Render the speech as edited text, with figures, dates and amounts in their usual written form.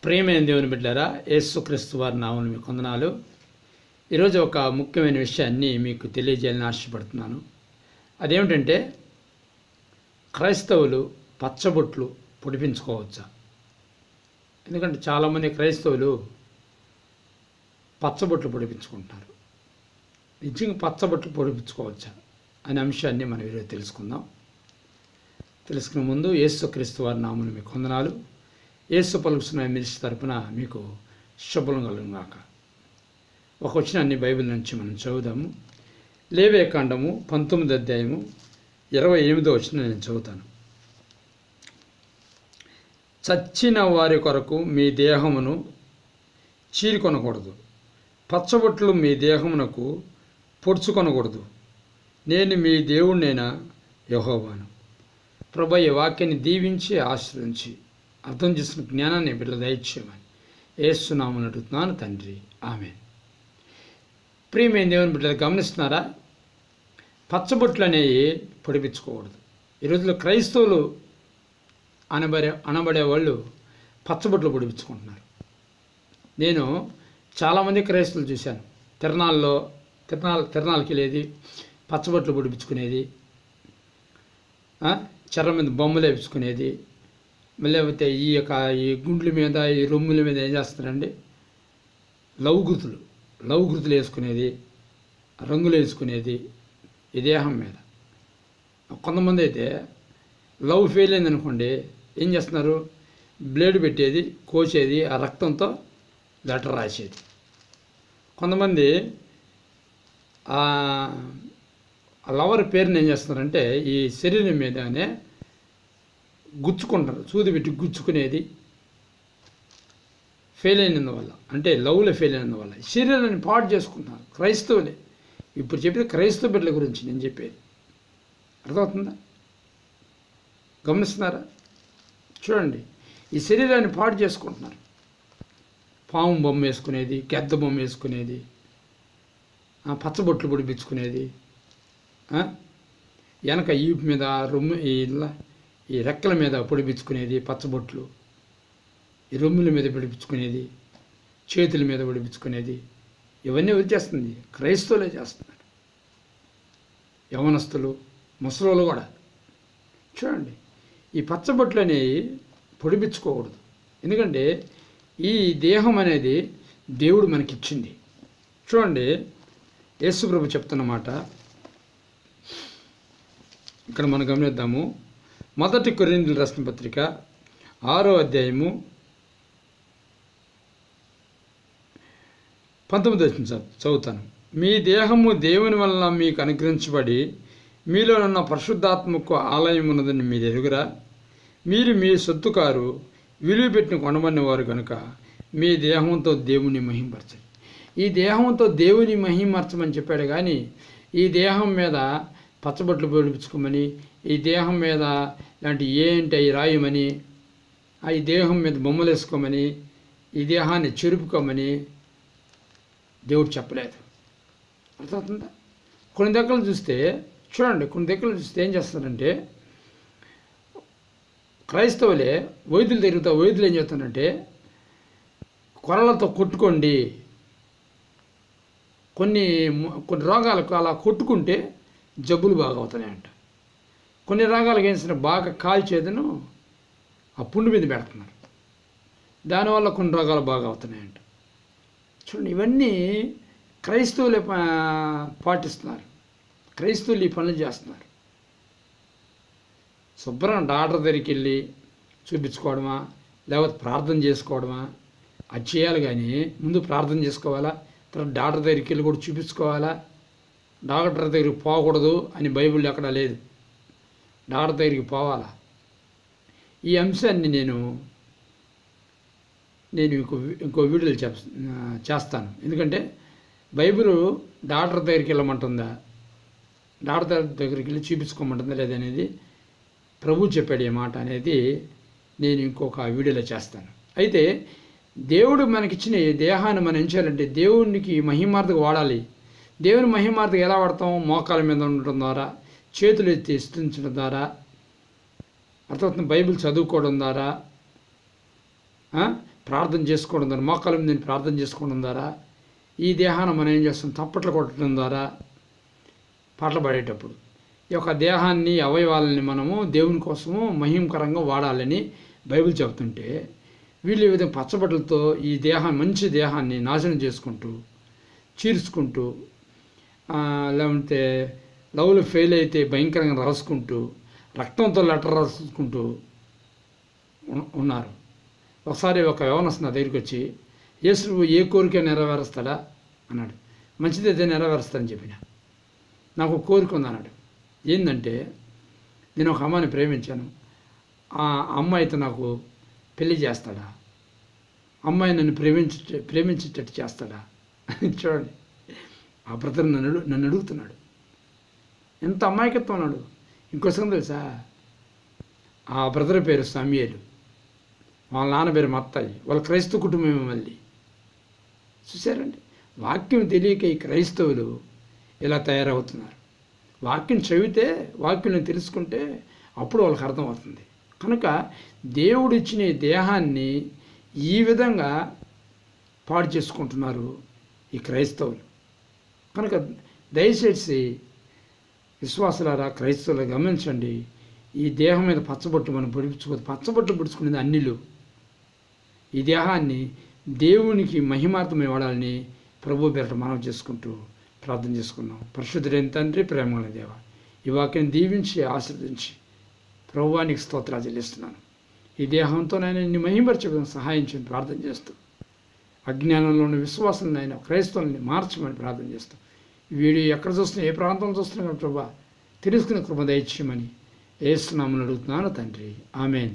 ప్రియమైన దేవుని బిడ్డలారా, యేసుక్రీస్తు వారి నామమున మీకు వందనాలు. ఈరోజు ఒక ముఖ్యమైన విషయాన్ని మీకు తెలియజేయాలని ఆశపడుతున్నాను. అదేమిటంటే, క్రైస్తవులు పచ్చబొట్లు పొడిపించుకోవచ్చా? ఎందుకంటే చాలామంది క్రైస్తవులు పచ్చబొట్లు పొడిపించుకుంటున్నారు. నిజంగా పచ్చబొట్లు పొడిపించుకోవచ్చా అనే అంశాన్ని మనం ఈరోజు తెలుసుకుందాం. తెలుసుకునే ముందు యేసుక్రీస్తు వారి నామమున మీకు వందనాలు. యేసు పలుకుతున్న మినిస్ట్రీ తరపున మీకు శుభం కలుగుగాక. ఒక వచనాన్ని బైబిల్ నుంచి మనం చదువుదాము. లేవియకాండము 19వ అధ్యాయము 28వ వచనం నేను చదువుతాను. చచ్చిన వారి కొరకు మీ దేహమును చీరుకొనకూడదు, పచ్చబొట్లు మీ దేహమునకు పొడుచుకొనకూడదు. నేను మీ దేవుడినైన యెహోవాను. ప్రభువా, ఈ వాక్యాన్ని దీవించి ఆశ్రయించి అర్థం చేసుకున్న జ్ఞానాన్ని బిడ్డలు దయచేయమని యేసు నామమున అడుగుతున్నాను తండ్రి, ఆమేన్. ప్రియమైన దేవుని బిడ్డలు గమనిస్తున్నారా? పచ్చబొట్లు అనేవి పొడిపించుకోకూడదు. ఈ రోజుల్లో క్రైస్తవులు అనబడే వాళ్ళు పచ్చబొట్లు పొడిపించుకుంటున్నారు. నేను చాలామంది క్రైస్తవులు చూశాను. తిరణాలకి వెళ్ళేది, పచ్చబొట్లు పొడిపించుకునేది, చర్రం మీద బొమ్మలు వేపించుకునేది, లేకపోతే ఈ గుండ్ల మీద ఈ రొమ్ముల మీద ఏం చేస్తారండి, లవుగుతులు వేసుకునేది, రంగులు వేసుకునేది ఈ దేహం మీద. కొంతమంది అయితే లవ్ ఫెయిల్ అయిందనుకోండి, ఏం చేస్తున్నారు, బ్లేడ్ పెట్టేది, కోసేది, ఆ రక్తంతో లెటర్ రాసేది. కొంతమంది ఆ లవర్ పేరుని ఏం చేస్తున్నారంటే ఈ శరీరం మీదనే గుచ్చుకుంటారు, సూది పెట్టి గుచ్చుకునేది. ఫెయిల్ అయినందువల్ల, అంటే లవ్లో ఫెయిల్ అయినందువల్ల శరీరాన్ని పాడు చేసుకుంటున్నారు క్రైస్తవులే. ఇప్పుడు చెప్పేది క్రైస్తవ బిడ్డల గురించి నేను చెప్పేది. అర్థమవుతుందా? గమనిస్తున్నారా? చూడండి, ఈ శరీరాన్ని పాడు చేసుకుంటున్నారు. పాము బొమ్మ వేసుకునేది, గెద్ద బొమ్మ వేసుకునేది, పచ్చబొట్లు పొడిపించుకునేది, వెనక ఈపు మీద రొమ్ము ఈ రెక్కల మీద పొడిపించుకునేది పచ్చబొట్లు, ఈ రొమ్ముల మీద పొడిపించుకునేది, చేతుల మీద పొడిపించుకునేది, ఇవన్నీ వచ్చేస్తుంది క్రైస్తవులే చేస్తున్నారు. యవనస్తులు, ముసలోళ్ళు కూడా. చూడండి, ఈ పచ్చబొట్లు అనేవి పొడిపించుకోకూడదు. ఎందుకంటే ఈ దేహం అనేది దేవుడు మనకిచ్చింది. చూడండి, యేసు ప్రభు చెప్తున్నమాట ఇక్కడ మనం గమనిద్దాము. 1 కొరింథీయులకు రాసిన పత్రిక 6వ అధ్యాయము 19వ వచనం చదువుతాను. మీ దేహము దేవుని వలన మీకు అనుగ్రహించబడి మీలో ఉన్న పరిశుద్ధాత్మకు ఆలయం ఉన్నదని మీరు ఎరుగురా? మీరు మీ సొత్తు కారు, విలువ పెట్టిన కొనబడిన వారు కనుక మీ దేహంతో దేవుని మహిమపరచండి. ఈ దేహంతో దేవుని మహిమపరచమని చెప్పాడు, కానీ ఈ దేహం మీద పచ్చబొట్లు పొడిపించుకోమని, ఈ దేహం మీద ఇలాంటి ఏంటి అవి రాయమని, ఈ దేహం మీద బొమ్మలు వేసుకోమని, ఈ దేహాన్ని చెరుపుకోమని దేవుడు చెప్పలేదు. అర్థమవుతుందా? కొన్ని దగ్గరలు చూస్తే చూడండి, కొన్ని దగ్గరలు చూస్తే ఏం చేస్తారంటే క్రైస్తవులే వైద్యులు ఏం చేస్తారంటే కొరలతో కొట్టుకోండి, కొన్ని రోగాలకు అలా కొట్టుకుంటే జబ్బులు బాగా అవుతున్నాయంట. కొన్ని రోగాలకు ఏం చేస్తున్నారు, బాగా కాల్చేదను ఆ పుండు మీద పెడుతున్నారు, దానివల్ల కొన్ని రోగాలు బాగా అవుతున్నాయంట. చూడండి, ఇవన్నీ క్రైస్తవులే పాటిస్తున్నారు. క్రైస్తవులు ఈ పనులు చేస్తున్నారు. శుభ్రం డాక్టర్ దగ్గరికి వెళ్ళి చూపించుకోవడమా, లేకపోతే ప్రార్థన చేసుకోవడమా, అది చేయాలి. కానీ ముందు ప్రార్థన చేసుకోవాలా, తర్వాత డాక్టర్ దగ్గరికి వెళ్ళి కూడా చూపించుకోవాలా. డాక్టర్ దగ్గరికి పోకూడదు అని బైబిల్లో ఎక్కడా లేదు. డాక్టర్ దగ్గరికి పోవాలా. ఈ అంశాన్ని నేను ఇంకో వీడియోలో చేస్తాను. ఎందుకంటే బైబిల్ డాక్టర్ దగ్గరికి వెళ్ళమంటుందా, డాక్టర్ దగ్గరికి వెళ్ళి చూపించుకోమంటుందా లేదనేది ప్రభు చెప్పాడు ఈ మాట అనేది నేను ఇంకొక వీడియోలో చేస్తాను. అయితే దేవుడు మనకిచ్చిన ఈ దేహాన్ని మనం ఏం చేయాలంటే దేవునికి మహిమార్థకు వాడాలి. దేవుని మహిమార్థకు ఎలా వాడతాం? మోకాల మీద ఉండటం ద్వారా, చేతులు ఎత్తి స్తుతించడం ద్వారా, అర్థమవుతుంది, బైబిల్ చదువుకోవడం ద్వారా, ప్రార్థన చేసుకోవడం ద్వారా, మోకాళ్ళ మీద ప్రార్థన చేసుకోవడం ద్వారా, ఈ దేహాన్ని మనం ఏం చేస్తాం, తప్పట్లు కొట్టడం ద్వారా, పాటలు పాడేటప్పుడు ఈ యొక్క దేహాన్ని, అవయవాలని మనము దేవుని కోసము మహిమకరంగా వాడాలని బైబిల్ చెబుతుంటే, వీళ్ళు ఈ విధంగా పచ్చబట్టలతో ఈ దేహాన్ని, మంచి దేహాన్ని నాశనం చేసుకుంటూ, చీల్చుకుంటూ, లేకపోతే లవ్లో ఫెయిల్ అయితే భయంకరంగా రాసుకుంటూ, రక్తంతో లెటర్ రాసుకుంటూ ఉన్నారు. ఒకసారి ఒక యవనస్తుడు నా దగ్గరికి వచ్చి, యేసు ఏ కోరిక నెరవేరుస్తాడా అన్నాడు. మంచిదైతే నెరవేరుస్తాడని చెప్పిన. నాకు కోరిక ఉంది అన్నాడు. ఏంటంటే, నేను ఒక అమ్మాయిని ప్రేమించాను, ఆ అమ్మాయితో నాకు పెళ్లి చేస్తాడా, అమ్మాయి నన్ను ప్రేమించేటట్టు చేస్తాడా? చూడండి, ఆ బ్రదర్ నన్ను అడుగుతున్నాడు. ఎంత అమాయకత్వం అన్నాడు. ఇంకోసం తెలుసా, ఆ బ్రదర్ పేరు సమీయేలు, వాళ్ళ నాన్న పేరు మత్తాయి, వాళ్ళ క్రైస్తవ కుటుంబమే. మళ్ళీ చూశారండి, వాక్యం తెలియక ఈ క్రైస్తవులు ఇలా తయారవుతున్నారు. వాక్యం చదివితే, వాక్యం తెలుసుకుంటే అప్పుడు వాళ్ళకి అర్థమవుతుంది. కనుక దేవుడు ఇచ్చిన ఈ దేహాన్ని ఈ విధంగా పాడు చేసుకుంటున్నారు ఈ క్రైస్తవులు. కనుక దయచేసి విశ్వాసులారా, క్రైస్తవులు గమనించండి, ఈ దేహం మీద పచ్చబొట్టు మనం పొడిపించుకోదు. పచ్చబొట్టు పొడుచుకునేది అన్నిలు. ఈ దేహాన్ని దేవునికి మహిమార్థమై వాడాలని ప్రభు పేరట మనం చేసుకుంటూ ప్రార్థన చేసుకున్నాం. పరిశుద్ధుడైన తండ్రి, ప్రేమగల దేవ, ఈ వాక్యాన్ని దీవించి ఆశీర్వదించి ప్రభువానికి స్తోత్రాలు చెల్లిస్తున్నాను. ఈ దేహంతో నేను నిన్ను మహిమపరచడం సహాయం చేయని ప్రార్థన చేస్తూ, అజ్ఞానంలో ఉన్న విశ్వాసాలను ఆయన క్రైస్తవుల్ని మార్చమని ప్రార్థన చేస్తూ, ఈ వీడియో ఎక్కడ చూస్తున్నా, ఏ ప్రాంతంలో చూస్తున్నా ప్రభా తెలుసుకునే కృప దయచేయమని యేసు నామమున అడుగుతున్నాను తండ్రి. ఆమేన్.